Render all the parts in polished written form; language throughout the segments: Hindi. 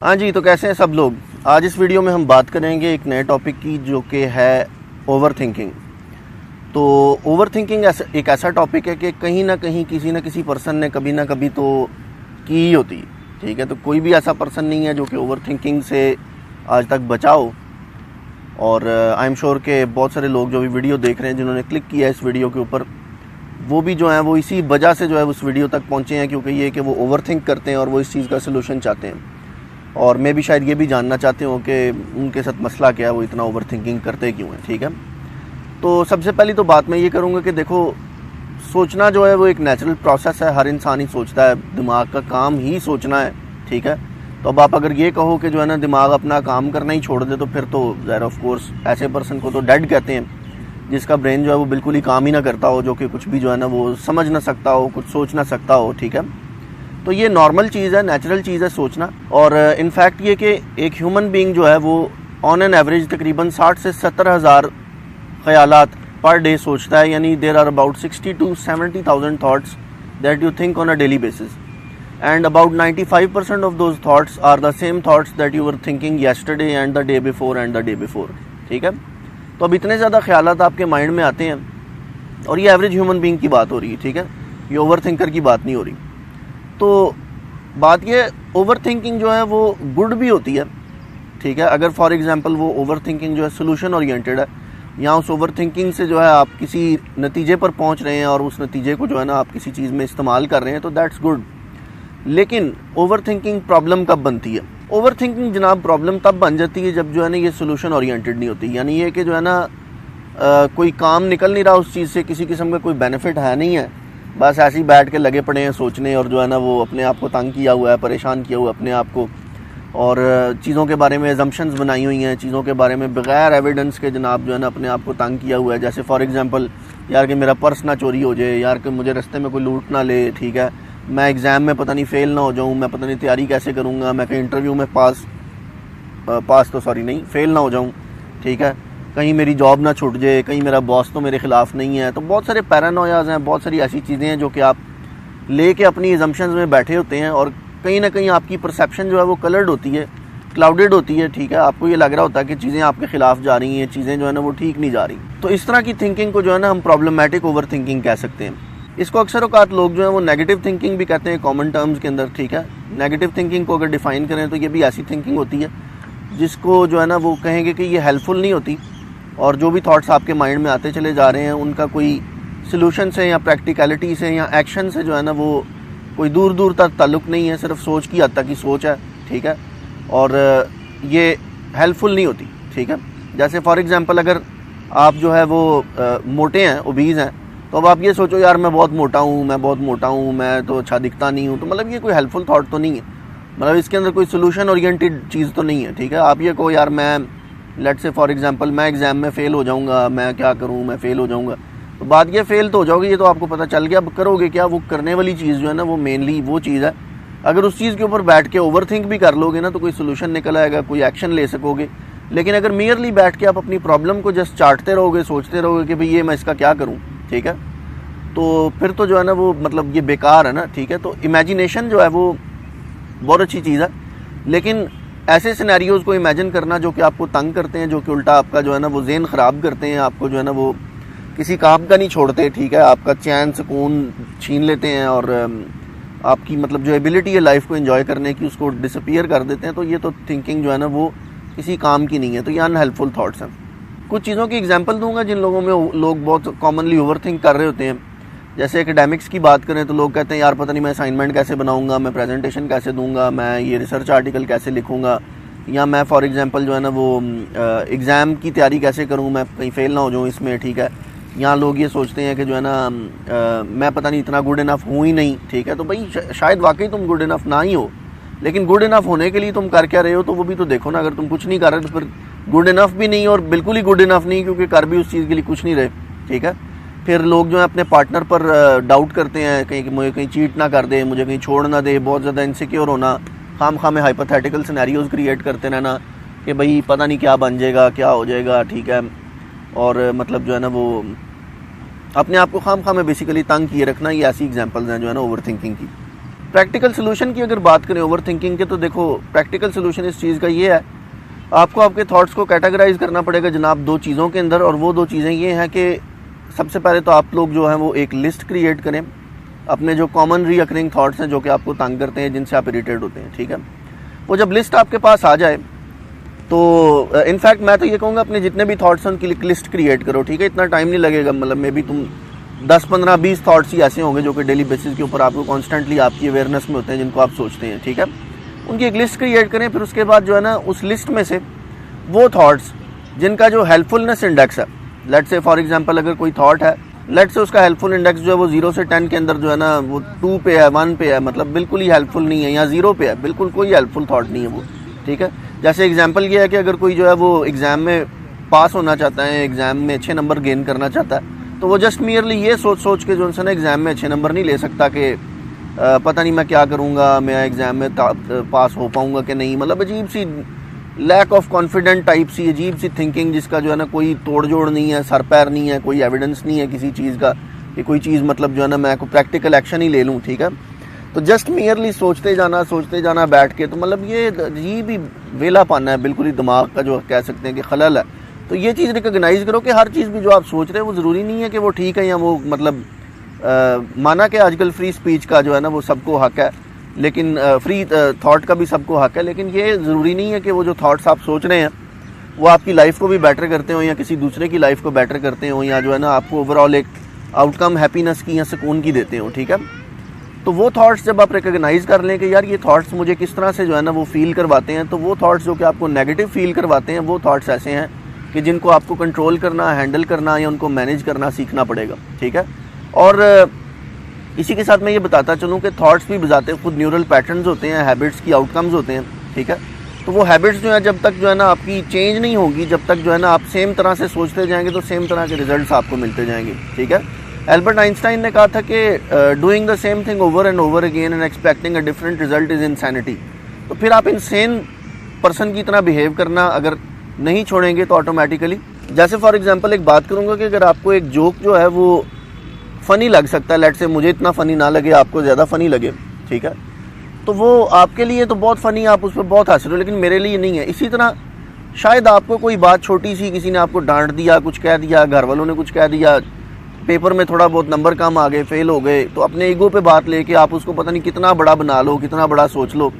हाँ जी, तो कैसे हैं सब लोग। आज इस वीडियो में हम बात करेंगे एक नए टॉपिक की जो कि है ओवर थिंकिंग। तो ओवर थिंकिंग एक ऐसा टॉपिक है कि कहीं ना कहीं किसी न किसी पर्सन ने कभी ना कभी तो की ही होती है। ठीक है, तो कोई भी ऐसा पर्सन नहीं है जो कि ओवर थिंकिंग से आज तक बचा हो। और आई एम श्योर के बहुत सारे लोग जो भी वीडियो देख रहे हैं, जिन्होंने क्लिक किया इस वीडियो के ऊपर, वो भी जो है वो इसी वजह से जो है उस वीडियो तक पहुँचे हैं, क्योंकि ये कि वो ओवर थिंक करते हैं और वो इस चीज़ का सलूशन चाहते हैं। और मैं भी शायद ये भी जानना चाहते हूँ कि उनके साथ मसला क्या है, वो इतना ओवर थिंकिंग करते क्यों हैं। ठीक है, तो सबसे पहली तो बात मैं ये करूँगा कि देखो, सोचना जो है वो एक नेचुरल प्रोसेस है। हर इंसान ही सोचता है, दिमाग का काम ही सोचना है। ठीक है, तो अब आप अगर ये कहो कि जो है ना दिमाग अपना काम करना ही छोड़ दे, तो फिर तो ज़ाहिर ऑफ कोर्स ऐसे पर्सन को तो डेड कहते हैं, जिसका ब्रेन जो है वो बिल्कुल ही काम ही ना करता हो, जो कि कुछ भी जो है ना वो समझ ना सकता हो, कुछ सोच ना सकता हो। ठीक है, तो ये नॉर्मल चीज़ है, नेचुरल चीज़ है सोचना। और इनफैक्ट ये कि एक ह्यूमन बीइंग जो है वो ऑन एन एवरेज तकरीबन 60 से 70 हज़ार ख्यालात पर डे सोचता है। यानी there are about 60 to 70,000 thoughts that you think on a daily basis, and about 95% of those thoughts are the same thoughts that you were thinking yesterday and the day before and the day before. ठीक है, तो अब इतने ज़्यादा ख्यालात आपके माइंड में आते हैं, और ये एवरेज ह्यूमन बीइंग की बात हो रही है। ठीक है, ये ओवर थिंकर की बात नहीं हो रही। तो बात ये, ओवर थिंकिंग जो है वो गुड भी होती है। ठीक है, अगर फॉर एग्जांपल वो ओवर थिंकिंग जो है सोल्यूशन ओरिएंटेड है, या उस ओवर थिंकिंग से जो है आप किसी नतीजे पर पहुंच रहे हैं और उस नतीजे को जो है ना आप किसी चीज़ में इस्तेमाल कर रहे हैं, तो दैट्स गुड। लेकिन ओवर थिंकिंग प्रॉब्लम कब बनती है? ओवर थिंकिंग जनाब प्रॉब्लम तब बन जाती है जब जो है ना ये सोल्यूशन ओरिएंटेड नहीं होती। यानी ये कि जो है ना कोई काम निकल नहीं रहा उस चीज़ से, किसी किस्म का कोई बेनिफिट है नहीं है, बस ऐसे ही बैठ के लगे पड़े हैं सोचने, और जो है ना वो अपने आप को तंग किया हुआ है, परेशान किया हुआ है अपने आप को, और चीज़ों के बारे में एजम्पशंस बनाई हुई हैं, चीज़ों के बारे में बगैर एविडेंस के जनाब जो है ना अपने आप को तंग किया हुआ है। जैसे फॉर एग्जांपल, यार कि मेरा पर्स ना चोरी हो जाए, यार कि मुझे रास्ते में कोई लूट ना ले। ठीक है, मैं एग्ज़ाम में पता नहीं फ़ेल ना हो जाऊँ, मैं पता नहीं तैयारी कैसे करूँगा, मैं कहीं इंटरव्यू में फेल ना हो जाऊँ। ठीक है, कहीं मेरी जॉब ना छूट जाए, कहीं मेरा बॉस तो मेरे खिलाफ नहीं है। तो बहुत सारे पैरानोयाज हैं, बहुत सारी ऐसी चीज़ें हैं जो कि आप लेके अपनी एजम्पशंस में बैठे होते हैं, और कहीं ना कहीं आपकी परसेप्शन जो है वो कलर्ड होती है, क्लाउडेड होती है। ठीक है, आपको ये लग रहा होता है कि चीज़ें आपके खिलाफ जा रही हैं, चीज़ें जो है ना वो ठीक नहीं जा रही। तो इस तरह की थिंकिंग को जो है ना हम प्रॉब्लमेटिक ओवर थिंकिंग कह सकते हैं। इसको अक्सर औकात लोग जो है वो नेगेटिव थिंकिंग भी कहते हैं कॉमन टर्म्स के अंदर। ठीक है, नेगेटिव थिंकिंग को अगर डिफाइन करें तो ये भी ऐसी थिंकिंग होती है जिसको जो है ना वो कहेंगे कि ये हेल्पफुल नहीं होती, और जो भी थॉट्स आपके माइंड में आते चले जा रहे हैं उनका कोई सलूशन से या प्रैक्टिकलिटी से या एक्शन से जो है ना वो कोई दूर दूर तक ताल्लुक़ नहीं है, सिर्फ सोच की हद तक ही सोच है। ठीक है, और ये हेल्पफुल नहीं होती। ठीक है, जैसे फॉर एग्जांपल अगर आप जो है वो मोटे हैं, ओबीज़ हैं, तो अब आप ये सोचो यार मैं बहुत मोटा हूँ, मैं तो अच्छा दिखता नहीं हूँ, तो मतलब ये कोई हेल्पफुल थॉट तो नहीं है, मतलब इसके अंदर कोई सोल्यूशन ओरिएंटेड चीज़ तो नहीं है। ठीक है, आप ये कहो यार मैं लेट्स से फॉर एग्जांपल मैं एग्ज़ाम में फ़ेल हो जाऊंगा, मैं क्या करूं, मैं फ़ेल हो जाऊंगा, तो बात ये फ़ेल तो हो जाओगे, ये तो आपको पता चल गया। अब करोगे क्या? वो करने वाली चीज़ जो है ना वो मेनली वो चीज़ है, अगर उस चीज़ के ऊपर बैठ के ओवर थिंक भी कर लोगे ना तो कोई सोल्यूशन निकल आएगा, कोई एक्शन ले सकोगे। लेकिन अगर मियरली बैठ के आप अपनी प्रॉब्लम को जस्ट चाटते रहोगे, सोचते रहोगे कि भाई ये मैं इसका क्या करूँ, ठीक है, तो फिर तो जो है ना वो मतलब ये बेकार है ना। ठीक है, तो इमेजिनेशन जो है वो बहुत अच्छी चीज़ है, लेकिन ऐसे सिनेरियोज़ को इमेजिन करना जो कि आपको तंग करते हैं, जो कि उल्टा आपका जो है ना वो ज़हन ख़राब करते हैं, आपको जो है ना वो किसी काम का नहीं छोड़ते। ठीक है, आपका चैन सुकून छीन लेते हैं, और आपकी मतलब जो एबिलिटी है लाइफ को एंजॉय करने की उसको डिसअपीयर कर देते हैं। तो ये तो थिंकिंग जो है ना वो किसी काम की नहीं है, तो ये अनहेल्पफुल थाट्स हैं। कुछ चीज़ों की एग्जांपल दूंगा जिन लोगों में लोग बहुत कॉमनली ओवर थिंक कर रहे होते हैं। जैसे एकेडमिक्स की बात करें तो लोग कहते हैं यार पता नहीं मैं असाइनमेंट कैसे बनाऊंगा, मैं प्रेजेंटेशन कैसे दूंगा, मैं ये रिसर्च आर्टिकल कैसे लिखूंगा, या मैं फॉर एग्जांपल जो है ना वो एग्ज़ाम की तैयारी कैसे करूं, मैं कहीं फेल ना हो जाऊं इसमें। ठीक है, यहाँ लोग ये सोचते हैं कि जो है ना मैं पता नहीं इतना गुड इनफ हूँ ही नहीं। ठीक है, तो भाई शायद वाकई तुम गुड इनफ ना ही हो, लेकिन गुड इनफ होने के लिए तुम कर क्या रहे हो, तो वो भी तो देखो ना। अगर तुम कुछ नहीं कर रहे तो फिर गुड इनफ भी नहीं और बिल्कुल ही गुड इनफ नहीं, क्योंकि कर भी उस चीज़ के लिए कुछ नहीं रहे। ठीक है, फिर लोग जो है अपने पार्टनर पर डाउट करते हैं, कहीं मुझे कहीं चीट ना कर दे, मुझे कहीं छोड़ ना दे, बहुत ज़्यादा इनसिक्योर होना, खाम में हाइपोथेटिकल सिनेरियोज क्रिएट करते रहना कि भाई पता नहीं क्या बन जाएगा, क्या हो जाएगा। ठीक है, और मतलब जो है ना वो अपने आप को खाम में बेसिकली तंग किए रखना, ये ऐसी एग्जांपल्स हैं जो है ना ओवर थिंकिंग की। प्रैक्टिकल सोल्यूशन की अगर बात करें ओवर थिंकिंग के, तो देखो प्रैक्टिकल सोल्यूशन इस चीज़ का ये है, आपको आपके थॉट्स को कैटेगराइज करना पड़ेगा जनाब 2 चीज़ों के अंदर। और वो 2 चीज़ें ये हैं कि सबसे पहले तो आप लोग जो है वो एक लिस्ट क्रिएट करें अपने जो कॉमन रीअकरिंग थॉट्स हैं जो कि आपको तंग करते हैं, जिनसे आप इरिटेट होते हैं, ठीक है। वो जब लिस्ट आपके पास आ जाए तो इनफैक्ट मैं तो ये कहूँगा अपने जितने भी थॉट्स हैं उनकी लिस्ट क्रिएट करो, ठीक है। इतना टाइम नहीं लगेगा, मतलब मे बी तुम 10, 15, 20 थॉट्स ही ऐसे होंगे जो कि डेली बेसिस के ऊपर आपको कॉन्स्टेंटली आपकी अवेयरनेस में होते हैं, जिनको आप सोचते हैं, ठीक है। उनकी एक लिस्ट क्रिएट करें, फिर उसके बाद जो है ना उस लिस्ट में से वो थॉट्स जिनका जो हेल्पफुलनेस इंडेक्स है, लेट्स से फॉर एग्जांपल अगर कोई थॉट है, लेट्स से उसका हेल्पफुल इंडेक्स जो है वो 0 से 10 के अंदर जो है ना वो 2 पे है, 1 पे है, मतलब बिल्कुल ही हेल्पफुल नहीं है, या 0 पे है, बिल्कुल कोई हेल्पफुल थॉट नहीं है वो, ठीक है। जैसे एग्जाम्पल ये है कि अगर कोई जो है वो एग्ज़ाम में पास होना चाहता है, एग्ज़ाम में अच्छे नंबर गेन करना चाहता है, तो वो जस्ट मियरली ये सोच के जो है ना एग्ज़ाम में अच्छे नंबर नहीं ले सकता कि पता नहीं मैं क्या करूँगा, मैं एग्ज़ाम में पास हो पाऊँगा कि नहीं, मतलब अजीब सी लैक ऑफ कॉन्फिडेंट टाइप सी अजीब सी थिंकिंग, जिसका जो है ना कोई तोड़ जोड़ नहीं है, सर पैर नहीं है, कोई एविडेंस नहीं है किसी चीज़ का कि कोई चीज़ मतलब जो है ना मैं कोई प्रैक्टिकल एक्शन ही ले लूँ, ठीक है। तो जस्ट मियरली सोचते जाना बैठ के, तो मतलब ये अजीब ही वेला पाना है, बिल्कुल ही दिमाग का जो कह सकते हैं कि खलल है। तो ये चीज़ रिकॉग्नाइज करो कि हर चीज़ भी जो आप सोच रहे हैं वो ज़रूरी नहीं है कि वो ठीक है, या वो मतलब माना कि आजकल फ्री स्पीच का जो है ना वो सबको हक है, लेकिन फ्री थॉट का भी सबको हक है, लेकिन ये ज़रूरी नहीं है कि वो जो थॉट्स आप सोच रहे हैं वो आपकी लाइफ को भी बेटर करते हो, या किसी दूसरे की लाइफ को बेटर करते हो, या जो है ना आपको ओवरऑल एक आउटकम हैप्पीनेस की या सुकून की देते हो, ठीक है। तो वो थॉट्स जब आप रिकॉग्नाइज कर लें कि यार ये थॉट्स मुझे किस तरह से जो है ना वो फील करवाते हैं, तो वो थॉट्स जो कि आपको नेगेटिव फील करवाते हैं, वो थॉट्स ऐसे हैं कि जिनको आपको कंट्रोल करना, हैंडल करना या उनको मैनेज करना सीखना पड़ेगा, ठीक है। और इसी के साथ मैं ये बताता चलूँ कि थॉट्स भी बजाते खुद न्यूरल पैटर्न्स होते हैं, हैबिट्स की आउटकम्स होते हैं, ठीक है। तो वो हैबिट्स जो है जब तक जो है ना आपकी चेंज नहीं होगी, जब तक जो है ना आप सेम तरह से सोचते जाएंगे, तो सेम तरह के रिजल्ट्स आपको मिलते जाएंगे, ठीक है। एल्बर्ट आइंस्टाइन ने कहा था कि doing the same thing over and over again and expecting a different result is insanity. तो फिर आप इनसेन पर्सन की तरह बिहेव करना अगर नहीं छोड़ेंगे तो ऑटोमेटिकली, जैसे फॉर एग्जांपल एक बात करूंगा कि अगर आपको एक जोक जो है वो फ़नी लग सकता है, लेट से मुझे इतना फ़नी ना लगे, आपको ज़्यादा फ़नी लगे, ठीक है, तो वो आपके लिए तो बहुत फ़नी, आप उस पर बहुत हंस रहे हो, लेकिन मेरे लिए नहीं है। इसी तरह शायद आपको कोई बात छोटी सी, किसी ने आपको डांट दिया, कुछ कह दिया, घर वालों ने कुछ कह दिया, पेपर में थोड़ा बहुत नंबर कम आ गए, फेल हो गए, तो अपने ईगो पे बात लेके आप उसको पता नहीं कितना बड़ा बना लो, कितना बड़ा सोच लो,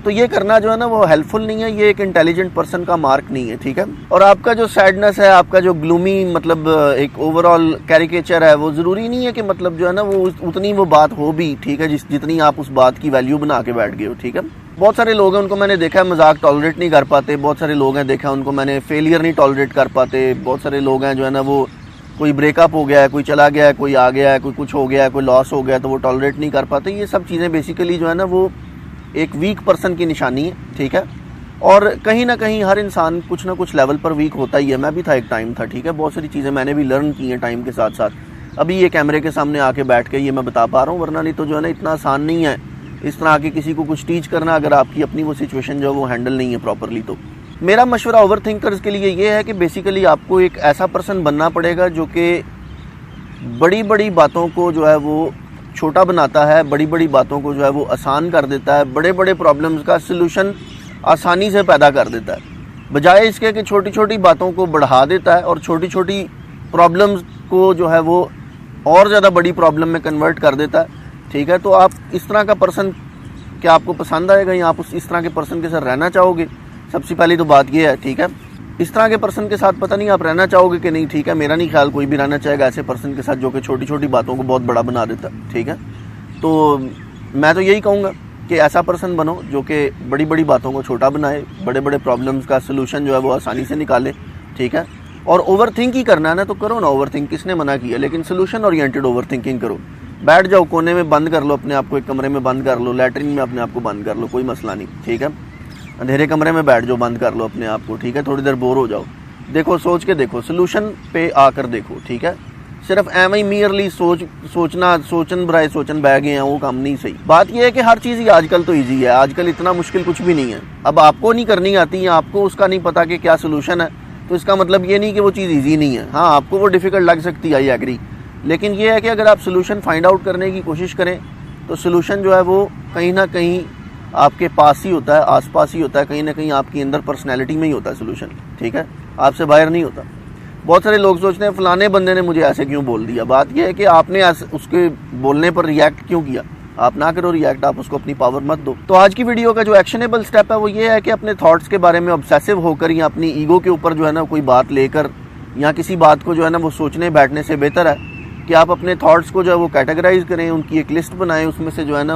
तो ये करना जो है ना वो हेल्पफुल नहीं है, ये एक इंटेलिजेंट पर्सन का मार्क नहीं है, ठीक है। और आपका जो सैडनेस है, आपका जो ग्लूमी मतलब एक ओवरऑल कैरिकेचर है, वो ज़रूरी नहीं है कि मतलब जो है ना वो उतनी वो बात हो भी, ठीक है, जितनी आप उस बात की वैल्यू बना के बैठ गए हो, ठीक है। बहुत सारे लोग हैं उनको मैंने देखा है मजाक टॉलरेट नहीं कर पाते, बहुत सारे लोग हैं देखा उनको मैंने फेलियर नहीं टॉलरेट कर पाते, बहुत सारे लोग हैं जो है ना वो कोई ब्रेकअप हो गया है, कोई चला गया है, कोई आ गया है, कोई कुछ हो गया है, कोई लॉस हो गया है, तो वो टॉलरेट नहीं कर पाते। ये सब चीज़ें बेसिकली जो है ना वो एक वीक पर्सन की निशानी है, ठीक है। और कहीं ना कहीं हर इंसान कुछ ना कुछ लेवल पर वीक होता ही है, मैं भी था एक टाइम था, ठीक है। बहुत सारी चीज़ें मैंने भी लर्न की हैं टाइम के साथ साथ, अभी ये कैमरे के सामने आके बैठ के ये मैं बता पा रहा हूँ, वरना नहीं तो जो है ना इतना आसान नहीं है इस तरह आके किसी को कुछ टीच करना, अगर आपकी अपनी वो सिचुएशन जो है वो हैंडल नहीं है प्रॉपरली। तो मेरा मशवरा ओवर थिंकर्स के लिए ये है कि बेसिकली आपको एक ऐसा पर्सन बनना पड़ेगा जो कि बड़ी बड़ी बातों को जो है वो छोटा बनाता है, बड़ी बड़ी बातों को जो है वो आसान कर देता है, बड़े बड़े प्रॉब्लम्स का सलूशन आसानी से पैदा कर देता है, बजाय इसके कि छोटी छोटी बातों को बढ़ा देता है और छोटी छोटी प्रॉब्लम्स को जो है वो और ज़्यादा बड़ी प्रॉब्लम में कन्वर्ट कर देता है, ठीक है। तो आप इस तरह का पर्सन क्या आपको पसंद आएगा, या आप इस तरह के पर्सन के साथ रहना चाहोगे? सबसे पहली तो बात ये है, ठीक है। इस तरह के पर्सन के साथ पता नहीं आप रहना चाहोगे कि नहीं, ठीक है। मेरा नहीं ख्याल कोई भी रहना चाहेगा ऐसे पर्सन के साथ जो कि छोटी छोटी बातों को बहुत बड़ा बना देता है, ठीक है। तो मैं तो यही कहूँगा कि ऐसा पर्सन बनो जो कि बड़ी बड़ी बातों को छोटा बनाए, बड़े बड़े प्रॉब्लम्स का सलूशन जो है वो आसानी से निकाले, ठीक है। और ओवर थिंक ही करना है ना तो करो ना ओवर थिंक, किसने मना किया, लेकिन सोल्यूशन ओरिएंटेड ओवर थिंकिंग करो। बैठ जाओ कोने में, बंद कर लो अपने आप को, एक कमरे में बंद कर लो, लैट्रिन में अपने आप को बंद कर लो, कोई मसला नहीं, ठीक है। अंधेरे कमरे में बैठ जाओ, बंद कर लो अपने आप को, ठीक है। थोड़ी देर बोर हो जाओ, देखो, सोच के देखो, सोल्यूशन पे आकर देखो, ठीक है। सिर्फ एम ही मियरली सोचन बराए सोचन बह गए हैं, वो काम नहीं सही। बात यह है कि हर चीज़ ही आजकल तो ईजी है, आजकल इतना मुश्किल कुछ भी नहीं है। अब आपको नहीं करनी आती है, आपको उसका नहीं पता कि क्या सोल्यूशन है, तो इसका मतलब ये नहीं कि वो चीज़ ईजी नहीं है। हाँ, आपको वो डिफ़िकल्ट लग सकती है, आई एग्री, लेकिन ये है कि अगर आप सोल्यूशन फाइंड आउट करने की कोशिश करें तो सोल्यूशन जो है वो कहीं ना कहीं आपके पास ही होता है, आसपास ही होता है, कहीं ना कहीं आपकी अंदर पर्सनैलिटी में ही होता है सोल्यूशन, ठीक है, आपसे बाहर नहीं होता। बहुत सारे लोग सोचते हैं फलाने बंदे ने मुझे ऐसे क्यों बोल दिया। बात यह है कि आपने उसके बोलने पर रिएक्ट क्यों किया। आप ना करो रिएक्ट, आप उसको अपनी पावर मत दो। तो आज की वीडियो का जो एक्शनेबल स्टेप है वो ये है कि अपने थॉट्स के बारे में ऑब्सेसिव होकर या अपनी ईगो के ऊपर जो है ना कोई बात लेकर या किसी बात को जो है ना वो सोचने बैठने से बेहतर है कि आप अपने थॉट्स को जो है वो कैटेगराइज करें, उनकी एक लिस्ट बनाएं, उसमें से जो है ना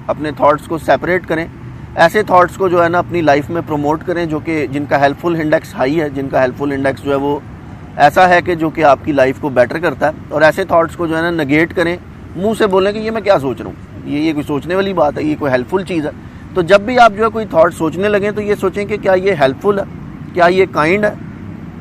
अपने थॉट्स को सेपरेट करें। ऐसे थॉट्स को जो है ना अपनी लाइफ में प्रमोट करें जो कि जिनका हेल्पफुल इंडेक्स हाई है, जिनका हेल्पफुल इंडेक्स जो है वो ऐसा है कि जो कि आपकी लाइफ को बेटर करता है। और ऐसे थॉट्स को जो है ना नेगेट करें, मुंह से बोलें कि ये मैं क्या सोच रहा हूँ, ये कोई सोचने वाली बात है, ये कोई हेल्पफुल चीज़ है। तो जब भी आप जो है कोई थॉट सोचने लगें तो ये सोचें कि क्या ये हेल्पफुल है, क्या ये काइंड है,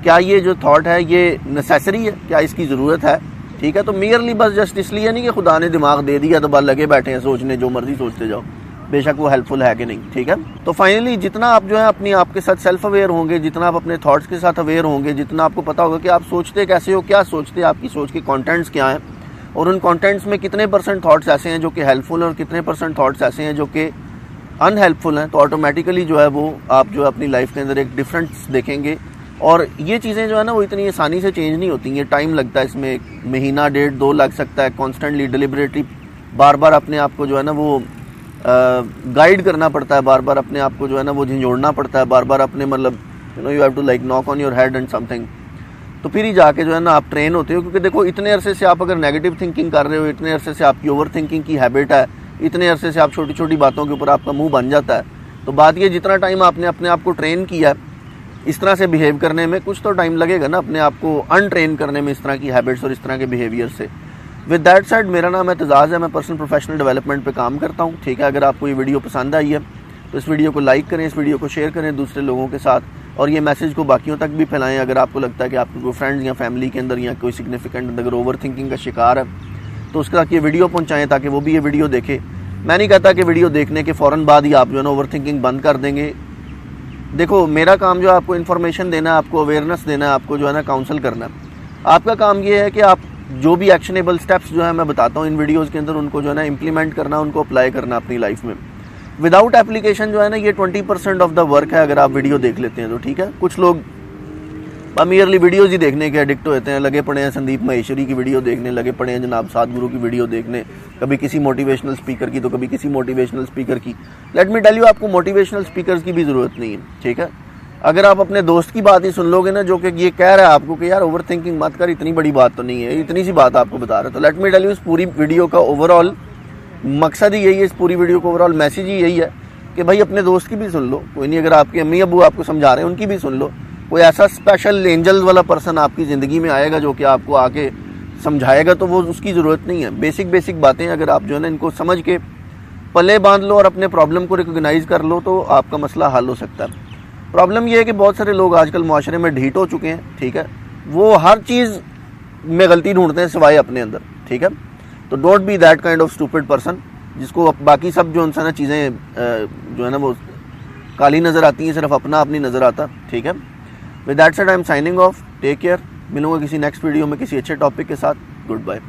क्या ये जो थॉट है ये नेसेसरी है, क्या इसकी ज़रूरत है, ठीक है। तो मियरली बस जस्ट इसलिए नहीं कि खुदा ने दिमाग दे दिया तो बस लगे बैठे हैं सोचने, जो मर्जी सोचते जाओ, बेशक वो हेल्पफुल है कि नहीं, ठीक है। तो फाइनली जितना आप जो है अपनी आपके साथ सेल्फ अवेयर होंगे, जितना आप अपने थॉट्स के साथ अवेयर होंगे, जितना आपको पता होगा कि आप सोचते कैसे हो, क्या सोचते, आपकी सोच के कंटेंट्स क्या हैं और उन कंटेंट्स में कितने % थॉट्स ऐसे हैं जो कि हेल्पफुल और कितने % थॉट्स ऐसे हैं जो कि अनहेल्पफुल हैं, तो ऑटोमेटिकली जो है वो आप जो है अपनी लाइफ के अंदर एक डिफरेंस देखेंगे। और ये चीज़ें जो है ना वो इतनी आसानी से चेंज नहीं होती, ये टाइम लगता है, इसमें महीना 1.5-2 लग सकता है। कॉन्स्टेंटली डिलिबरेटली बार बार अपने आप को जो है ना वो गाइड करना पड़ता है, बार बार अपने आप को जो है ना वो झंझोड़ना पड़ता है, बार बार अपने मतलब you have to like knock on your head and something, तो फिर ही जाके जो है ना आप ट्रेन होते हो। क्योंकि देखो इतने अरसे से आप अगर नेगेटिव थिंकिंग कर रहे हो, इतने अरसे से आपकी ओवर थिंकिंग की हैबिट है, इतने अरसे से आप छोटी छोटी बातों के ऊपर आपका मुंह बन जाता है, तो बात ये जितना टाइम आपने अपने आप को ट्रेन किया है इस तरह से बिहेव करने में, कुछ तो टाइम लगेगा ना अपने आप को अनट्रेन करने में इस तरह की हैबिट्स और इस तरह के बिहेवियर से। विद दैट सेड, मेरा नाम एतजाज़ है, मैं पर्सनल प्रोफेशनल डेवलपमेंट पे काम करता हूँ, ठीक है। अगर आपको ये वीडियो पसंद आई है तो इस वीडियो को लाइक करें, इस वीडियो को शेयर करें दूसरे लोगों के साथ और ये मैसेज को बाकियों तक भी फैलाएं। अगर आपको लगता है कि आपके कोई फ्रेंड्स या फैमिली के अंदर या कोई सिग्निफिकेंट अगर ओवर थिंकिंग का शिकार है तो उसके साथ ये वीडियो पहुँचाएँ ताकि वो भी ये वीडियो देखे। मैं नहीं कहता कि वीडियो देखने के फ़ौरन बाद ही आप जो है ना ओवर थिंकिंग बंद कर देंगे। देखो मेरा काम जो है आपको इन्फॉर्मेशन देना है, आपको अवेयरनेस देना है, आपको जो है ना काउंसल करना है। आपका काम ये है कि आप जो भी एक्शनेबल स्टेप्स जो है मैं बताता हूँ इन वीडियोस के अंदर, उनको जो है ना इम्प्लीमेंट करना, उनको अप्लाई करना अपनी लाइफ में। विदाउट एप्लीकेशन जो है ना ये 20% ऑफ द वर्क है अगर आप वीडियो देख लेते हैं तो, ठीक है। कुछ लोग मियरली वीडियोज़ ही देखने के एडिक्ट होते हैं, लगे पड़े हैं संदीप महेश्वरी की वीडियो देखने, लगे पड़े हैं जनाब सतगुरु की वीडियो देखने, कभी किसी मोटिवेशनल स्पीकर की तो कभी किसी मोटिवेशनल स्पीकर की। लेट मी टेल यू, आपको मोटिवेशनल स्पीकर्स की भी ज़रूरत नहीं है, ठीक है। अगर आप अपने दोस्त की बात ही सुन लोगे ना जो कि ये कह रहा है आपको कि यार ओवर थिंकिंग मत कर, इतनी बड़ी बात तो नहीं है, इतनी सी बात आपको बता रहा है, तो लेट मी टेल यू इस पूरी वीडियो का ओवरऑल मकसद ही यही है, इस पूरी वीडियो का ओवरऑल मैसेज ही यही है कि भाई अपने दोस्त की भी सुन लो, कोई नहीं, अगर आपके अम्मी अबू आपको समझा रहे हैं उनकी भी सुन लो। कोई ऐसा स्पेशल एंजल वाला पर्सन आपकी ज़िंदगी में आएगा जो कि आपको आके समझाएगा तो वो उसकी ज़रूरत नहीं है। बेसिक बातें अगर आप जो है ना इनको समझ के पल्ले बांध लो और अपने प्रॉब्लम को रिकॉग्नाइज कर लो तो आपका मसला हल हो सकता है। प्रॉब्लम ये है कि बहुत सारे लोग आजकल माशरे में ढीठ हो चुके हैं, ठीक है, वो हर चीज़ में गलती ढूंढते हैं सिवाय अपने अंदर, ठीक है। तो don't be that kind of stupid person जिसको बाकी सब जो उनसे ना चीज़ें जो है ना वो काली नज़र आती हैं, सिर्फ अपना अपनी नज़र आता, ठीक है। With that said I am signing off, take care, मिलूंगा किसी नेक्स्ट वीडियो में किसी अच्छे टॉपिक के साथ। Good bye.